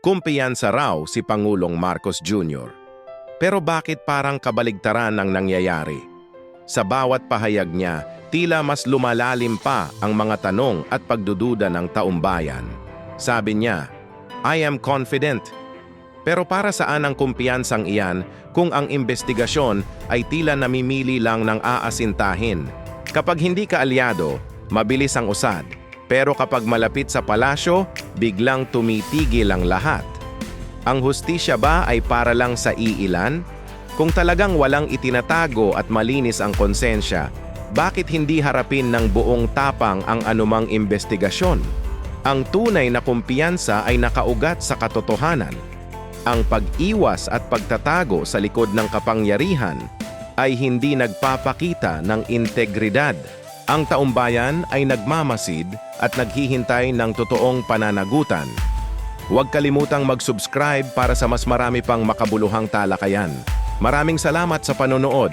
Kumpiyansa raw si Pangulong Marcos Jr. Pero bakit parang kabaligtaran ang nangyayari? Sa bawat pahayag niya, tila mas lumalalim pa ang mga tanong at pagdududa ng taumbayan. Sabi niya, "I am confident." Pero para saan ang kumpiyansang iyan kung ang investigasyon ay tila namimili lang ng aasintahin? Kapag hindi ka alyado, mabilis ang usad. Pero kapag malapit sa palasyo, biglang tumitigil ang lahat. Ang hustisya ba ay para lang sa iilan? Kung talagang walang itinatago at malinis ang konsensya, bakit hindi harapin ng buong tapang ang anumang investigasyon? Ang tunay na kumpiyansa ay nakaugat sa katotohanan. Ang pag-iwas at pagtatago sa likod ng kapangyarihan ay hindi nagpapakita ng integridad. Ang taumbayan ay nagmamasid at naghihintay ng totoong pananagutan. Huwag kalimutang mag-subscribe para sa mas marami pang makabuluhang talakayan. Maraming salamat sa panonood.